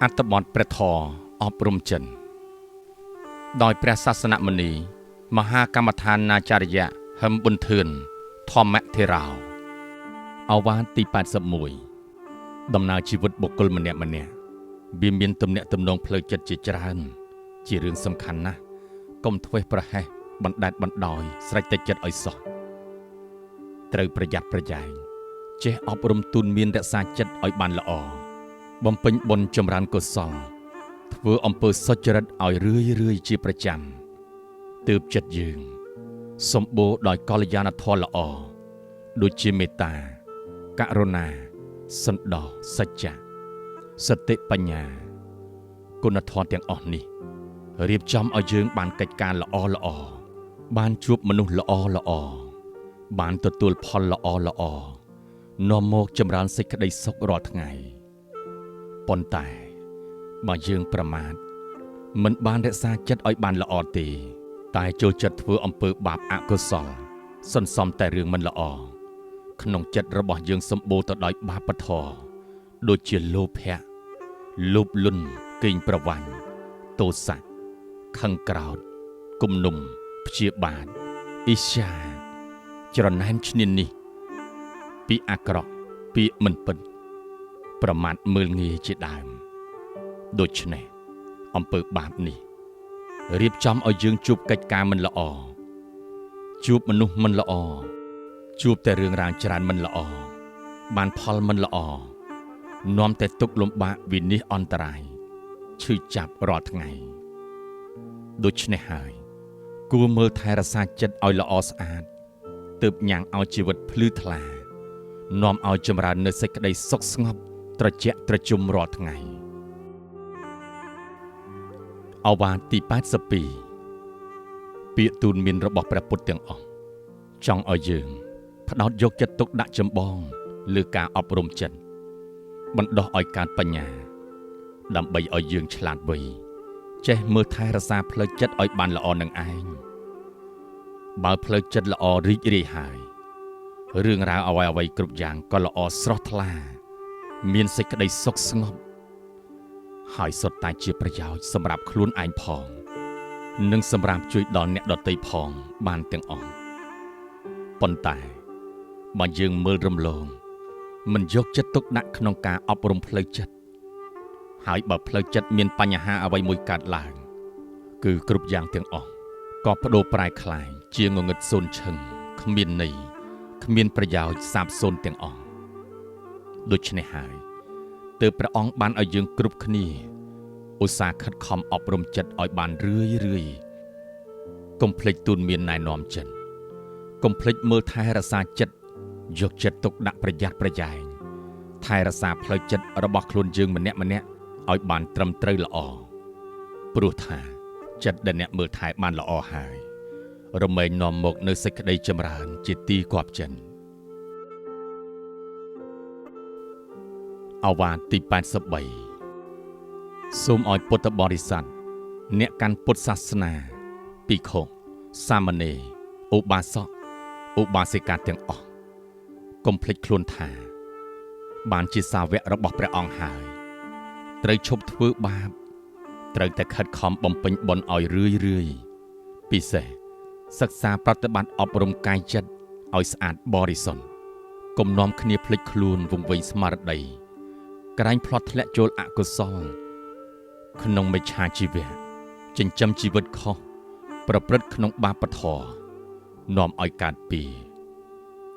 អត្តបទព្រះធម៌អប់រំចិនដោយព្រះសាសនមុនីមហាកម្មដ្ឋានណាចារ្យហឹមប៊ុនធឿនធម្មធេរោអាវាទទី81ដំណើរជីវិតបុគ្គលម្នាក់វាមានទំនាក់ទំនងផ្លូវចិត្តជាច្រើនជារឿងសំខាន់ណាស់កុំធ្វេសប្រហែសបណ្តែតបណ្ដោយស្រេចតែចិត្តឲ្យសោះត្រូវប្រយ័ត្នប្រយែងចេះអប់រំទូនមានរក្សាចិត្តឲ្យបានល្អបំពេញបុណ្យចម្រើនកុសលធ្វើអំពើសុចរិតឲ្យរឿយជាប្រចាំទើបចិត្តយើងសម្បូរដោយកល្យាណធម៌ល្អដូចជាមេត្តាករុណាសន្តោសសច្ចៈសតិបញ្ញាគុណធម៌ទាំងអស់នេះរៀបចំឲ្យយើងបានកិច្ចការល្អបានជួបមនុស្សល្អបានទទួលផលល្អនាំមកចម្រើនសេចក្តីសុខរាល់ថ្ងៃប៉ុន្តែបើយើងប្រមាថមិនបានរក្សាចិត្តឲ្យបានល្អទេតែចូលចិត្តធ្វើអំពើបាបអកុសលសន្សំតែរឿងមិនល្អក្នុងចិត្តរបស់យើងសម្បូរទៅដោយបាបធម៌ដូចជាលោភៈលោភលន់កេងប្រវ័ញ្ចទោសៈខឹងក្រោធគំនុំព្យាបាទអ៊ីស្យាច្រណែនឈ្នានីសពាក្យអាក្រក់ពាក្យមិនពិតប្រមាថមើលងាយជាដើមដូច្នេះអំពើបាបនេះរៀបចំឲ្យយើងជួបកិច្ចការមិនល្អជួបមនុស្សមិនល្អជួបតែរឿងរ៉ាវច្រើនមិនល្អបានផលមិនល្អនាំតែទុក្ខលំបាកវិនិច្ឆ័យអន្តរាយឈឺចាប់រាល់ថ្ងៃដូច្នេះហើយគួរមើលថែរក្សាចិត្តឲ្យល្អស្អាតទើបញ៉ាំងឲ្យជីវិតភ្លឺថ្លានាំឲ្យចម្រើននូវសេចក្តីសុខស្ងប់ត្រជាក់ត្រជុំរាល់ថ្ងៃអាវាទទី82ពាក្យទូនមានរបស់ព្រះពុទ្ធទាំងអស់ចង់ឲ្យយើងផ្ដោតយកចិត្តទុកដាក់ចម្បងលើការអប់រំចិត្តបណ្ដោះឲ្យកើតបញ្ញាដើម្បីឲ្យយើងឆ្លាតវៃចេះមើលថែរក្សាផ្លូវចិត្តឲ្យបានល្អនឹងឯងបើផ្លូវចិត្តល្អរីករាយហើយរឿងរ៉ាវអ្វីគ្រប់យ៉ាងក៏ល្អស្រស់ថ្លាមានសេចក្តីសុខស្ងប់ហើយសុទ្ធតែជាប្រយោជន៍សម្រាប់ខ្លួនឯងផងនិងសម្រាប់ជួយដល់អ្នកដទៃផងបានទាំងអស់ប៉ុន្តែបើយើងមើលរំលងមិនយកចិត្តទុកដាក់ក្នុងការអប់រំផ្លូវចិត្តហើយបើផ្លូវចិត្តមានបញ្ហាអ្វីមួយកើតឡើងគឺគ្រប់យ៉ាងទាំងអស់ក៏បដូរប្រែคล้ายជាងងឹតសូន្យឈឹងគ្មានន័យគ្មានប្រយោជន៍សាបសូន្យទាំងអស់ដូច្នេះហើយទើបព្រះអង្គបានឲ្យយើងគ្រប់គ្នាឧស្សាហ៍ខិតខំអប់រំចិត្តឲ្យបានរឿយកុំភ្លេចទូនមានណែនាំចិត្តកុំភ្លេចមើលថែរក្សាចិត្តយកចិត្តទុកដាក់ប្រយ័ត្នប្រយែងថែរក្សាផ្លូវចិត្តរបស់ខ្លួនយើងម្នាក់ឲ្យបានត្រឹមត្រូវល្អព្រោះថាចិត្តដែលអ្នកមើលថែបានល្អហើយរមែងនាំមកនៅសេចក្តីចម្រើនជាទីគាប់ចិនអាវាទទី83សូមឲ្យពុទ្ធបរិស័ទអ្នកកាន់ពុទ្ធសាសនាភិក្ខុសាមណេរឧបាសកឧបាសិកាទាំងអស់កុំភ្លេចខ្លួនថាបានជាសាវករបស់ព្រះអង្គហើយត្រូវឈប់ធ្វើបាបត្រូវតែខិតខំបំពេញបុណ្យឲ្យរឿយពិសេសសិក្សាប្រតិបត្តិអប់រំកាយចិត្តឲ្យស្អាតបរិសុទ្ធកុំនាំគ្នាភ្លេចខ្លួនវង្វេងស្មារតីក្រែងផ្លត់ធ្លាក់ចូលអកុសលក្នុងមិច្ឆាជីវៈចិញ្ចឹមជីវិតខុសប្រព្រឹត្តក្នុងបាបធម៌នាំឲ្យកើតពី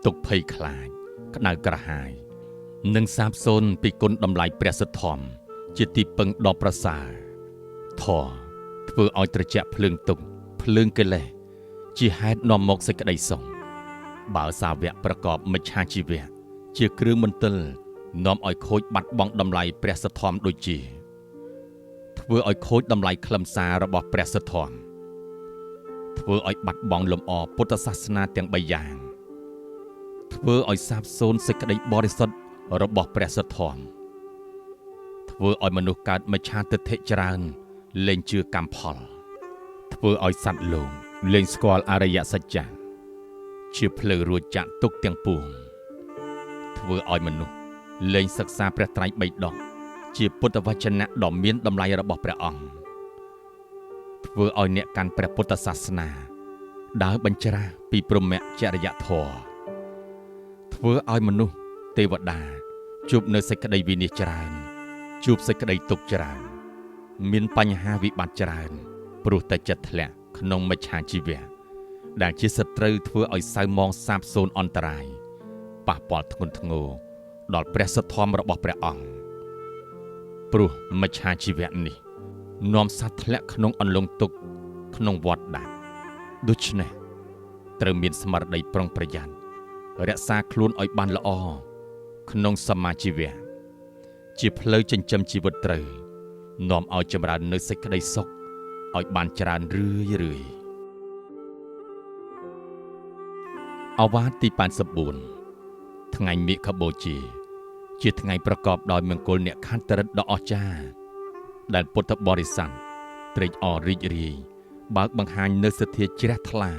ទុក្ខភ័យខ្លាចក្តៅក្រហាយនិងសាបសូន្យពីគុណតម្លៃព្រះសទ្ធម្មជាទីពឹងដ៏ប្រសើរធម៌ធ្វើឲ្យត្រជាក់ភ្លើងទុក្ខភ្លើងកិលេសជាហេតុនាំមកសេចក្តីសុខបើសាវកប្រកបមិច្ឆាជីវៈជាគ្រឿងមន្ទិលនាំឲ្យខូចបាត់បង់តម្លៃព្រះសទ្ធម្មដូចជាធ្វើឲ្យខូចតម្លៃខ្លឹមសាររបស់ព្រះសទ្ធម្មធ្វើឲ្យបាត់បង់លំអពុទ្ធសាសនាទាំង3យ៉ាងធ្វើឲ្យសាបសូន្យសេចក្តីបរិសុទ្ធរបស់ព្រះសទ្ធម្មធ្វើឲ្យមនុស្សកើតមិច្ឆាទិដ្ឋិច្រើនលែងជឿកម្មផលធ្វើឲ្យសត្វលោកលែងស្គាល់អរិយសច្ចៈជាផ្លូវរួចចាកទុក្ខទាំងពួងធ្វើឲ្យមនុស្សលែងសិក្សាព្រះត្រៃបិដក ជាពុទ្ធវចនៈដ៏មានតម្លៃរបស់ព្រះអង្គធ្វើឲ្យអ្នកកាន់ព្រះពុទ្ធសាសនាដើរបញ្ច្រាស់ពីព្រហ្មចរិយធម៌ធ្វើឲ្យមនុស្សទេវតាជួបនៅសេចក្តីវិនាសច្រើនជួបសេចក្តីទុក្ខច្រើនមានបញ្ហាវិបត្តិច្រើនព្រោះតែចិត្តធ្លាក់ក្នុងមិច្ឆាជីវៈដែលជាសត្រូវធ្វើឲ្យសៅមងសាបសូន្យអន្តរាយប៉ះពាល់ធ្ងន់ធ្ងរដល់ព្រះសទ្ធម្មរបស់ព្រះអង្គព្រោះមិច្ឆាជីវៈនេះនាំសត្វធ្លាក់ក្នុងអន្លង់ទុក្ខក្នុងវដ្តដាច់ដូច្នេះត្រូវមានស្មារតីប្រុងប្រយ័ត្នរក្សាខ្លួនឲ្យបានល្អក្នុងសមាជីវៈជាផ្លូវចិញ្ចឹមជីវិតត្រូវនាំឲ្យចម្រើននូវសេចក្តីសុខឲ្យបានច្រើនរឿយអវាទទី84ថ្ងៃមិខបូជាថ្ងៃប្រកបដោយមង្គលអ្នកខន្តិរិទ្ធដ៏អស្ចារ្យដែលពុទ្ធបរិស័ទត្រេកអររីករាយបើកបង្ហាញនូវសទ្ធាជ្រះថ្លា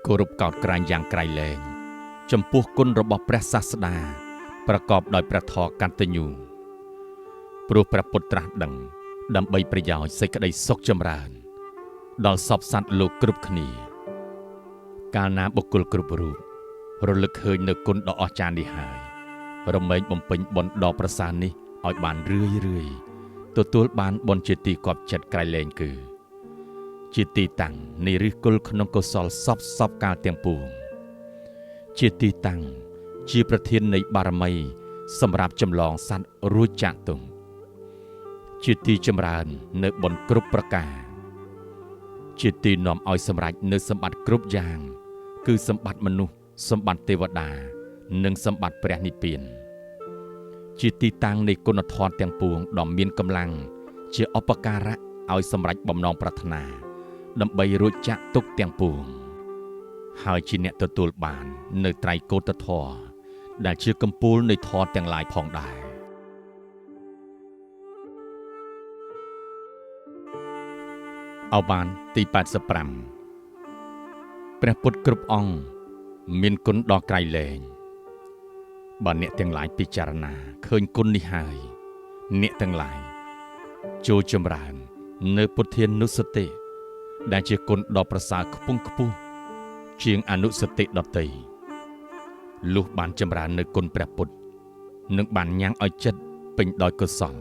គោរពកោតក្រែងយ៉ាងក្រៃលែងចំពោះគុណរបស់ព្រះសាស្តាប្រកបដោយព្រះធម៌កតញ្ញូព្រោះព្រះពុទ្ធត្រាស់ដឹងដើម្បីប្រយោជន៍សេចក្តីសុខចម្រើនដល់សពសត្វលោកគ្រប់គ្នាកាលណាបុគ្គលគ្រប់រូបរលឹកឃើញនៅគុណដ៏អស្ចារ្យនេះហើយរមែងបំពេញបុណ្យដ៏ប្រសើរនេះឲ្យបានរឿយទទួលបានបុណ្យជាទីគាប់ចិត្តក្រៃលែងគឺជាទីតាំងនៃឫសគល់ក្នុងកុសលសពកាលទាំងពួងជាទីតាំងជាប្រធាននៃបារមីសម្រាប់ចម្លងសត្វរួចចាកទុំជាទីចម្រើននៅបុណ្យគ្រប់ប្រការជាទីនាំឲ្យសម្រេចនៅសម្បត្តិគ្រប់យ៉ាងគឺសម្បត្តិមនុស្សសម្បត្តិទេវតានិងសម្បត្តិព្រះនិព្វានជាទីតាំងនៃគុណធម៌ទាំងពួងដ៏មានកម្លាំងជាឧបការៈឲ្យសម្រេចបំណងប្រាថ្នាដើម្បីរួចចាកទុក្ខទាំងពួងហើយជាអ្នកទទួលបាននៅត្រៃកោតធម៌ដែលជាកំពូលនៃធម៌ទាំងឡាយផងដែរអវានទី85ព្រះពុទ្ធគ្រប់អង្គមានគុណដ៏ក្រៃលែងបើអ្នកទាំងឡាយពិចារណាឃើញគុណនេះហើយអ្នកទាំងឡាយចូលចម្រើននៅពុទ្ធានុសតិដែលជាគុណដ៏ប្រសើរខ្ពង់ខ្ពស់ជាងអនុសតិដទៃលុះបានចម្រើននៅគុណព្រះពុទ្ធនឹងបានញ៉ាំងឲ្យចិត្តពេញដោយកុសល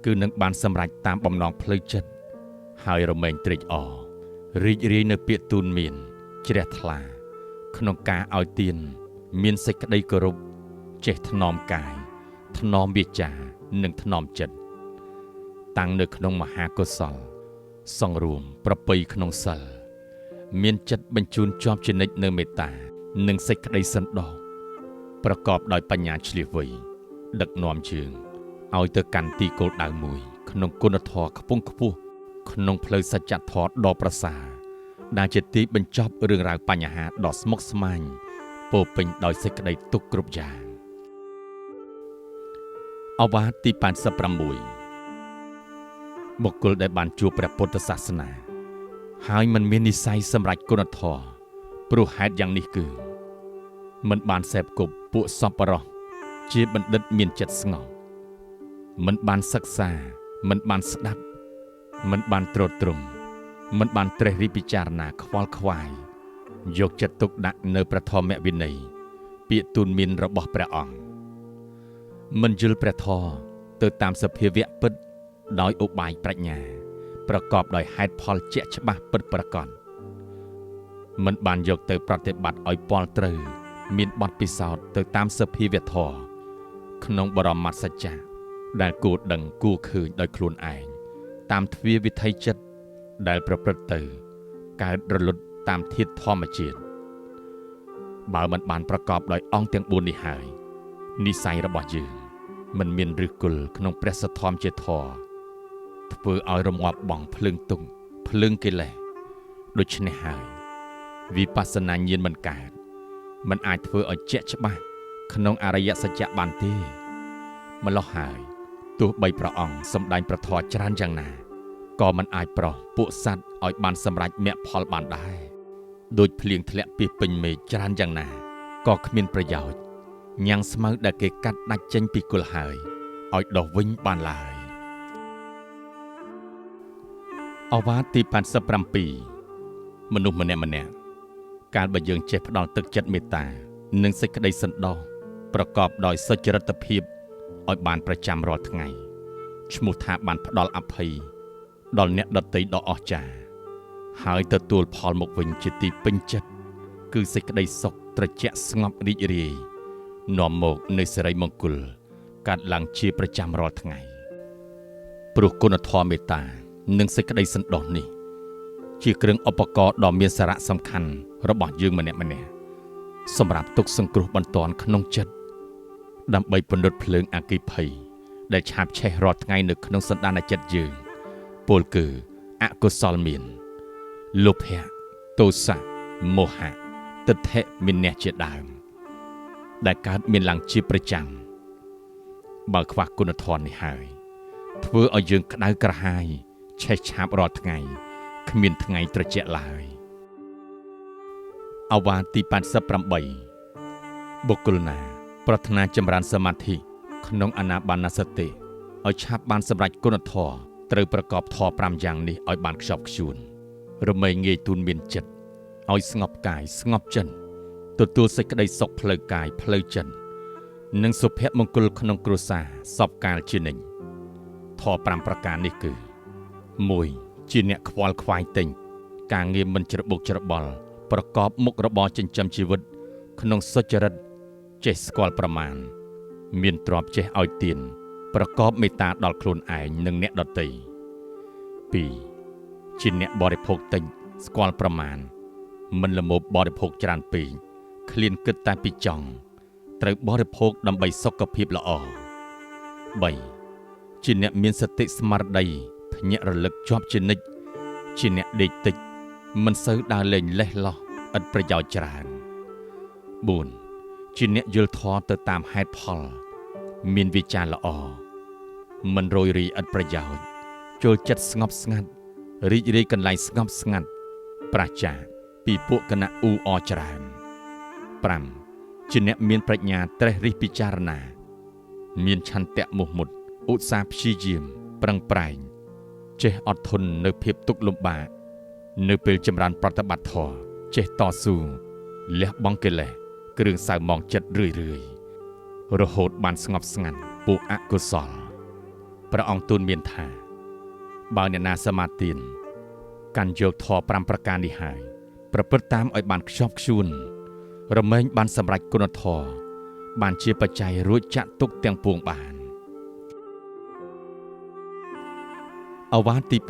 គឺនឹងបានសម្រេចតាមបំណងផ្លូវចិត្តហើយរមែងត្រេកអររីករាយនៅពាក្យទូនមានជ្រះថ្លាក្នុងការឲ្យទានមានសេចក្តីគោរពចេះថ្នមកាយថ្នមវាចានិងថ្នមចិត្តតាំងនៅក្នុងមហាកុសលសង្រួមប្រពៃក្នុងសិលមានចិត្តបញ្ជូនជាប់ជានិច្ចនៅមេត្តានិងសេចក្តីសន្តោសប្រកបដោយបញ្ញាឆ្លៀសវៃដឹកនាំជើងឲ្យទៅកាន់ទីគោលដៅមួយក្នុងគុណធម៌ខ្ពង់ខ្ពស់ក្នុងផ្លូវសច្ចធម៌ដ៏ប្រសើរដែលជាទីបញ្ចប់រឿងរ៉ាវបញ្ហាដ៏ស្មុគស្មាញពោរពេញដោយសេចក្តីទុក្ខគ្រប់យ៉ាងអវាទទី86បុគ្គលដែលបានជួបព្រះពុទ្ធសាសនាហើយមិនមាននិស្ស័យសម្រេចគុណធម៌ព្រោះហេតុយ៉ាងនេះគឺមិនបានសេពគប់ពួកសប្បុរសជាបណ្ឌិតមានចិត្តស្ងប់មិនបានសិក្សាមិនបានស្ដាប់មិនបានត្រួតត្រងមិនបានត្រេះរិះពិចារណាខ្វល់ខ្វាយយកចិត្តទុកដាក់នៅព្រះធម៌វិន័យពាក្យទូនមានរបស់ព្រះអង្គមិនយល់ព្រះធម៌ទៅតាមសភាវៈពិតដោយឧបាយប្រាជ្ញាប្រកបដោយហេតុផលជាក់ច្បាស់ពិតប្រាកដមិនបានយកទៅប្រតិបត្តិឲ្យពលត្រូវមានបទពិសោធន៍ទៅតាមសភាវៈធម៌ក្នុងបរមត្ថសច្ចៈដែលគួរដឹងគួរឃើញដោយខ្លួនឯងតាមទ្វារវិថីចិត្តដែលប្រព្រឹត្តទៅកើតរលត់តាមធាតុធម្មជាតិបើមិនបានប្រកបដោយអង្គទាំង4នេះហើយនិស្ស័យរបស់យើងមិនមានឫសគល់ក្នុងព្រះសទ្ធម្មជាធម៌ធ្វើឲ្យរងាប់បង់ភ្លើងទុក្ខភ្លើងកិលេសដូច្នេះហើយវិបស្សនាញាណមិនកើតមិនអាចធ្វើឲ្យជាក់ច្បាស់ក្នុងអរិយសច្ចៈបានទេម្ល៉េះហើយទោះបីព្រះអង្គសម្ដែងប្រធមច្រើនយ៉ាងណាក៏មិនអាចប្រោសពួកសត្វឲ្យបានសម្រេចមគ្គផលបានដែរដូចភ្លៀងធ្លាក់ពីពេញមេឃច្រើនយ៉ាងណាក៏គ្មានប្រយោជន៍ញ៉ាំងស្មៅដែលគេកាត់ដាច់ចេញពីគល់ហើយ ឲ្យដុះវិញបានឡើយអវាទទី87មនុស្សម្នាក់កាលបើយើងចេះផ្ដល់ទឹកចិត្តមេត្តានិងសេចក្តីសន្តោសប្រកបដោយសុចរិតភាពឲ្យបានប្រចាំរាល់ថ្ងៃឈ្មោះថាបានផ្ដល់អភ័យដល់អ្នកដទៃដ៏អស្ចារ្យហើយទទួលផលមកវិញជាទីពេញចិត្តគឺសេចក្តីសុខត្រជាក់ស្ងប់រីករាយនាំមកនូវសិរីមង្គលកើតឡើងជាប្រចាំរាល់ថ្ងៃព្រោះគុណធម៌មេត្តានិងសេចក្តីសន្តោសនេះជាគ្រឿងឧបករណ៍ដ៏មានសារៈសំខាន់របស់យើងម្នាក់សម្រាប់ទុកសង្គ្រោះបន្ទាន់ក្នុងចិត្តដើម្បីពន្លត់ភ្លើងអគ្គិភ័យដែលឆាបឆេះរាល់ថ្ងៃនៅក្នុងសន្តានចិត្តយើងពោលគឺអកុសលមានលោភៈទោសៈមោហៈទិដ្ឋិមានអ្នកជាដើមដែលកើតមានឡើងជាប្រចាំបើខ្វះគុណធម៌នេះហើយធ្វើឲ្យយើងក្តៅក្រហាយឆេះឆាបរាល់ថ្ងៃគ្មានថ្ងៃត្រជាក់ឡើយអវាទទី88បុគ្គលណាប្រាថ្នាចម្រើនសមាធិក្នុងអានាបានសតិឲ្យឆាប់បានសម្រេចគុណធម៌ត្រូវប្រកបធម៌5យ៉ាងនេះឲ្យបានខ្ជាប់ខ្ជួនរមែងងាយទូនមានចិត្តឲ្យស្ងប់កាយស្ងប់ចិត្តទទួលសេចក្តីសុខផ្លូវកាយផ្លូវចិត្តនិងសុភមង្គលក្នុងគ្រួសារសពកាលជានិច្ចធម៌5ប្រការនេះគឺ 1. ជាអ្នកខ្វល់ខ្វាយទិញការងារមិនច្របូកច្របល់ប្រកបមុខរបរចិញ្ចឹមជីវិតក្នុងសុចរិតចេះស្គាល់ប្រមាណមានទ្រព្យចេះឲ្យទានប្រកបមេត្តាដល់ខ្លួនឯងនិងអ្នកដទៃ 2. ជាអ្នកបរិភោគតិចស្គាល់ប្រមាណមិនល្មមបរិភោគច្រើនពេកឃ្លានគិតតែពីចង់ត្រូវបរិភោគដើម្បីសុខភាពល្អ 3. ជាអ្នកមានសតិស្មារតីភ្ញាក់រលឹកជាប់ជានិច្ចជាអ្នកដេកតិចមិនសូវដើរលេងលេះលោះឥតប្រយោជន៍ច្រើន 4. ជាអ្នកយល់ធម៌ទៅតាមហេតុផលមានវិចារល្អមិនរយរីឥតប្រយោជន៍ចូលចិត្តស្ងប់ស្ងាត់រីករាយកន្លែងស្ងប់ស្ងាត់ប្រាជ្ញាពីពួកគណៈអ៊ូអរច្រើន 5. ជាអ្នកមានប្រាជ្ញាត្រេះរិះពិចារណាមានឆន្ទៈមោះមុតឧស្សាហ៍ព្យាយាមប្រឹងប្រែងចេះអត់ធន់នៅភាពទុក្ខលំបាកនៅពេលចម្រើនប្រតិបត្តិធម៌ចេះតស៊ូលះបង់កិលេសគ្រឿងសៅហ្មងចិត្តរឿយរហូតបានស្ងប់ស្ងាត់ពួកអកុសលព្រះអង្គទូលមានថាបើអ្នកណាសមាទានកាន់យកធម៌5ប្រការនេះហើយប្រព្រឹត្តតាមឲ្យបានខ្ជាប់ខ្ជួនរមែងបានសម្រេចគុណធម៌បានជាបច្ច័យរួចចាក់ទុកទាំងពួងបានអវាទទី89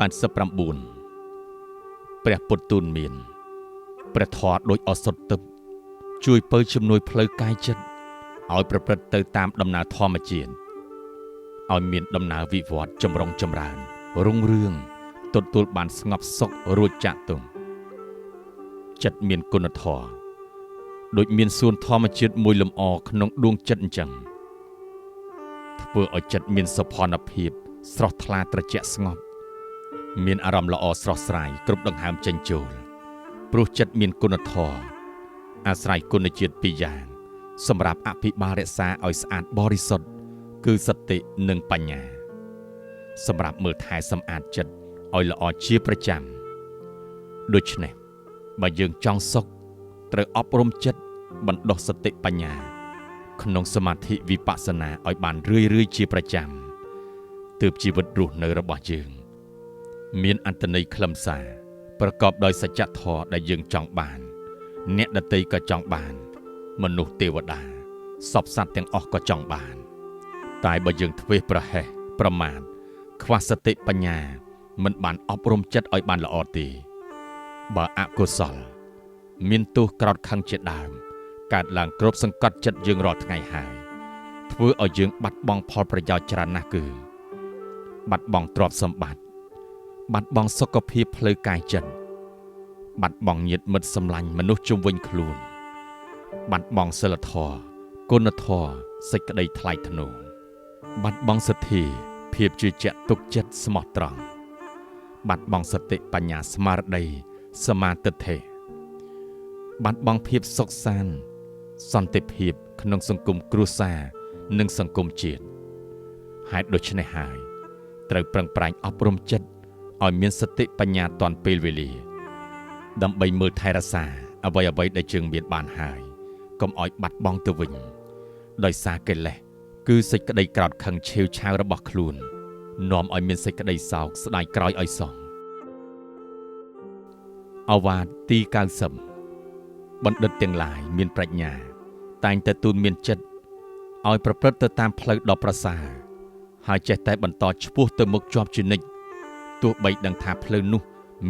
ព្រះពុទ្ធទូលមានព្រះធម៌ដូចឱសថទឹកជួយពើជំនួយផ្លូវកាយចិត្តឲ្យប្រព្រឹត្តទៅតាមដំណើរធម្មជាតិឲ្យមានដំណើរវិវត្តចម្រុងចម្រើនរុងរឿងទទួលបានស្ងប់សុខរួចចាក់ទុំចិត្តមានគុណធម៌ដូចមានសួនធម្មជាតិមួយលំអក្នុងដួងចិត្តអញ្ចឹងធ្វើឲ្យចិត្តមានសុផានភាពស្រស់ថ្លាត្រជាក់ស្ងប់មានអារម្មណ៍ល្អស្រស់ស្រាយគ្រប់ដង្ហើមចេញចូលព្រោះចិត្តមានគុណធម៌អាស្រ័យគុណជាតិពីរយ៉ាងសម្រាប់អភិបាលរក្សាឲ្យស្អាតបរិសុទ្ធគឺសតិនិងបញ្ញាសម្រាប់មើលថែសម្អាតចិត្តឲ្យល្អជាប្រចាំដូច្នេះបើយើងចង់សុខត្រូវអប់រំចិត្តបណ្ដុះសតិបញ្ញាក្នុងសមាធិវិបស្សនាឲ្យបានរឿយជាប្រចាំទើបជីវិតរស់នៅរបស់យើងមានអត្ថន័យខ្លឹមសារប្រកបដោយសច្ចធម៌ដែលយើងចង់បានអ្នកដទៃក៏ចង់បានមនុស្សទេវតាសពសត្វទាំងអស់ក៏ចង់បានតែបើយើងធ្វេសប្រហែសប្រមាថខ្វះសតិបញ្ញាមិនបានអប់រំចិត្តឲ្យបានល្អទេបើអកុសលមានទោសក្រោតខឹងជាដើមកើតឡើងគ្រប់សង្កត់ចិត្តយើងរាល់ថ្ងៃហើយធ្វើឲ្យយើងបាត់បង់ផលប្រយោជន៍ច្រើនណាស់គឺបាត់បង់ទ្រព្យសម្បត្តិបាត់បង់សុខភាពផ្លូវកាយចិត្តបាត់បង់ញាតិមិត្តសម្លាញ់មនុស្សជុំវិញខ្លួនបាត់បង់សិលធម៌គុណធម៌សេចក្តីថ្លៃថ្នូរបាត់បង់សទ្ធាភាពជឿជាក់ទុកចិត្តស្មោះត្រង់បាត់បង់សតិបញ្ញាស្មារតីសមាទិដ្ឋិបាត់បង់ភាពសុខសាន្តសន្តិភាពក្នុងសង្គមគ្រួសារនិងសង្គមជាតិ ហេតុដូច្នេះហើយត្រូវប្រឹងប្រែងអប់រំចិត្តឲ្យមានសតិបញ្ញាទាន់ពេលវេលាដើម្បីមើលថែរក្សាអ្វីដែលយើងមានបានហើយកុំឲ្យបាត់បង់ទៅវិញដោយសារកិលេសគឺសេចក្តីក្រោធខឹងឆេវឆាវរបស់ខ្លួននាំឲ្យមានសេចក្តីសោកស្ដាយក្រោយឲ្យសោះអវាទទី90បណ្ឌិតទាំងឡាយមានប្រាជ្ញាតែងតែទូនមានចិត្តឲ្យប្រព្រឹត្តទៅតាមផ្លូវដ៏ប្រសើរហើយចេះតែបន្តឆ្ពោះទៅមុខជាប់ជានិច្ចទោះបីដឹងថាផ្លូវនោះ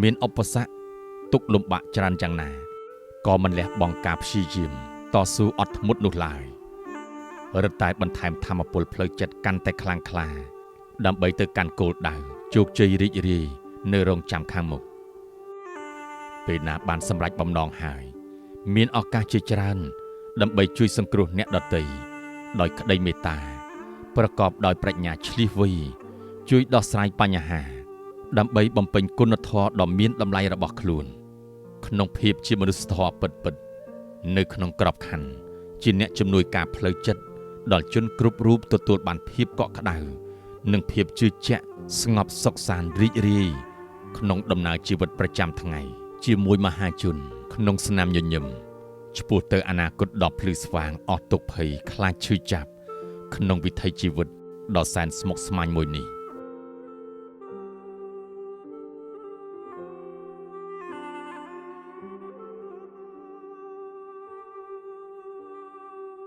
មានឧបសគ្គទុក្ខលំបាកច្រើនយ៉ាងណាក៏មិនលះបង់ការព្យាយាមតស៊ូអត់ធ្មត់នោះឡើយរឹតតែបន្ថែមធម៌ពលផ្លូវចិត្តកាន់តែខ្លាំងក្លាដើម្បីទៅកាន់គោលដៅជោគជ័យរីករាយនៅរងចាំខាងមុខពេលណាបានសម្រេចបំណងហើយមានឱកាសជាច្រើនដើម្បីជួយសង្គ្រោះអ្នកដទៃដោយក្តីមេត្តាប្រកបដោយប្រាជ្ញាឆ្លៀសវៃជួយដោះស្រាយបញ្ហាដើម្បីបំពេញគុណធម៌ដ៏មានតម្លៃរបស់ខ្លួនក្នុងភាពជាមនុស្សធម៌ពិតៗនៅក្នុងក្របខ័ណ្ឌជាអ្នកជំនួយការផ្លូវចិត្តដល់ជនគ្រប់រូបទទួលបានភាពកក់ក្ដៅនិងភាពជឿជាក់ស្ងប់សុខសាន្តរីករាយក្នុងដំណើរជីវិតប្រចាំថ្ងៃជាមួយមហាជនក្នុងស្នាមញញឹមឆ្ពោះទៅអនាគតដ៏ភ្លឺស្វាងអស់ទុក្ខភ័យខ្លាចឈឺចាប់ក្នុងវិថីជីវិតដ៏សែនស្មុគស្មាញមួយនេះ